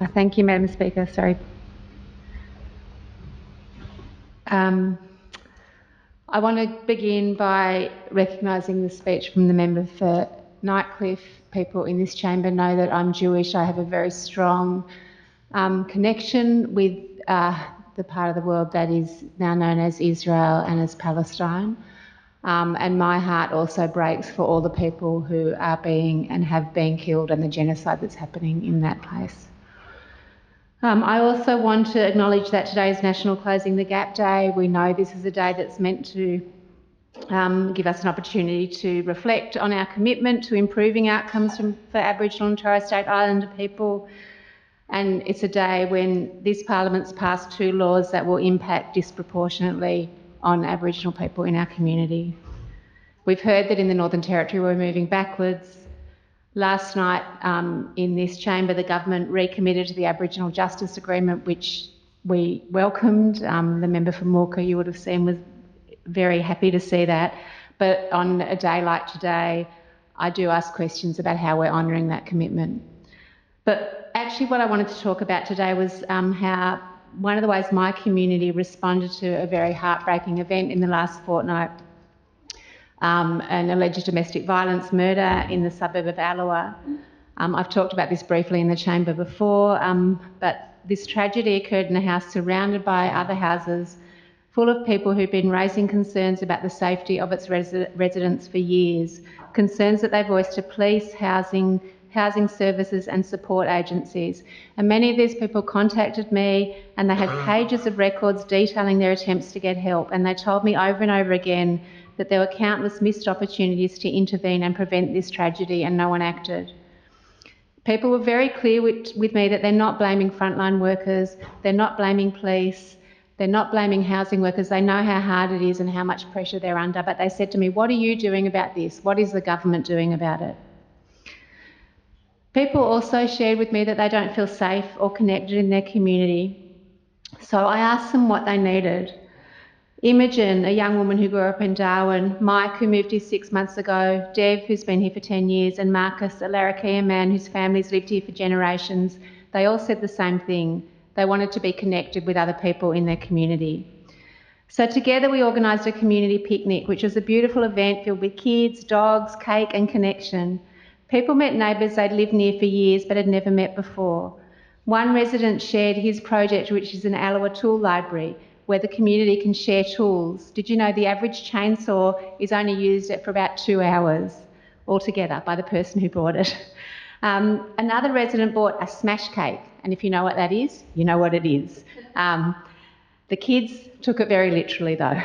Thank you, Madam Speaker. Sorry. I want to begin by recognising the speech from the member for Nightcliff. People in this chamber know that I'm Jewish. I have a very strong connection with the part of the world that is now known as Israel and as Palestine. And my heart also breaks for all the people who are being and have been killed and the genocide that's happening in that place. I also want to acknowledge that today is National Closing the Gap Day. We know this is a day that's meant to give us an opportunity to reflect on our commitment to improving outcomes for Aboriginal and Torres Strait Islander people. And it's a day when this Parliament's passed 2 laws that will impact disproportionately on Aboriginal people in our community. We've heard that in the Northern Territory we're moving backwards. Last night in this chamber, the government recommitted to the Aboriginal Justice Agreement, which we welcomed. The member for Morka, you would have seen, was very happy to see that. But on a day like today, I do ask questions about how we're honouring that commitment. But actually what I wanted to talk about today was how one of the ways my community responded to a very heartbreaking event in the last fortnight, an alleged domestic violence murder in the suburb of Allawa. I've talked about this briefly in the chamber before, but this tragedy occurred in a house surrounded by other houses full of people who've been raising concerns about the safety of its residents for years, concerns that they voiced to police, housing services and support agencies. And many of these people contacted me and they had pages of records detailing their attempts to get help, and they told me over and over again that there were countless missed opportunities to intervene and prevent this tragedy and no one acted. People were very clear with me that they're not blaming frontline workers, they're not blaming police, they're not blaming housing workers. They know how hard it is and how much pressure they're under, but they said to me, what are you doing about this? What is the government doing about it? People also shared with me that they don't feel safe or connected in their community. So I asked them what they needed. Imogen, a young woman who grew up in Darwin, Mike, who moved here 6 months ago, Dev, who's been here for 10 years, and Marcus, a Larrakia man whose family's lived here for generations, they all said the same thing. They wanted to be connected with other people in their community. So together we organised a community picnic, which was a beautiful event filled with kids, dogs, cake and connection. People met neighbours they'd lived near for years but had never met before. One resident shared his project, which is an Allawa tool library, where the community can share tools. Did you know the average chainsaw is only used for about 2 hours altogether by the person who bought it? Another resident bought a smash cake, and if you know what that is, you know what it is. The kids took it very literally though.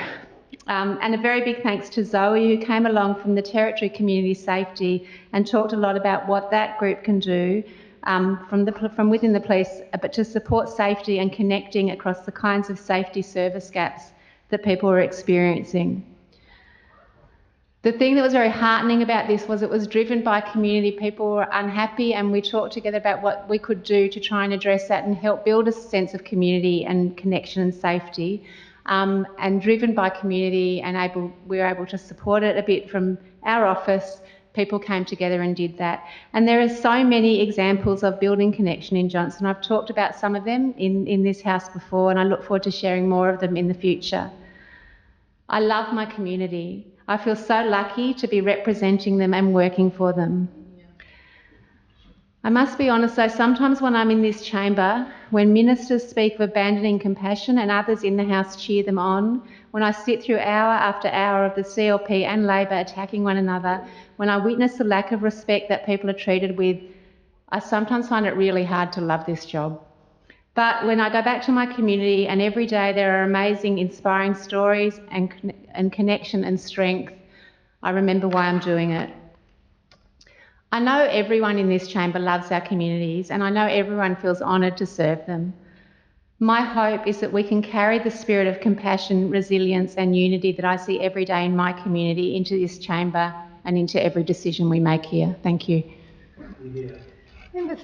And a very big thanks to Zoe, who came along from the Territory Community Safety and talked a lot about what that group can do from within the police, but to support safety and connecting across the kinds of safety service gaps that people are experiencing. The thing that was very heartening about this was it was driven by community. People were unhappy, and we talked together about what we could do to try and address that and help build a sense of community and connection and safety. And driven by community, and we were able to support it a bit from our office. People came together and did that. And there are so many examples of building connection in Johnson. I've talked about some of them in this house before, and I look forward to sharing more of them in the future. I love my community. I feel so lucky to be representing them and working for them. I must be honest though, sometimes when I'm in this chamber, when ministers speak of abandoning compassion and others in the House cheer them on, when I sit through hour after hour of the CLP and Labor attacking one another, when I witness the lack of respect that people are treated with, I sometimes find it really hard to love this job. But when I go back to my community and every day there are amazing, inspiring stories and connection and strength, I remember why I'm doing it. I know everyone in this chamber loves our communities, and I know everyone feels honoured to serve them. My hope is that we can carry the spirit of compassion, resilience and unity that I see every day in my community into this chamber and into every decision we make here. Thank you.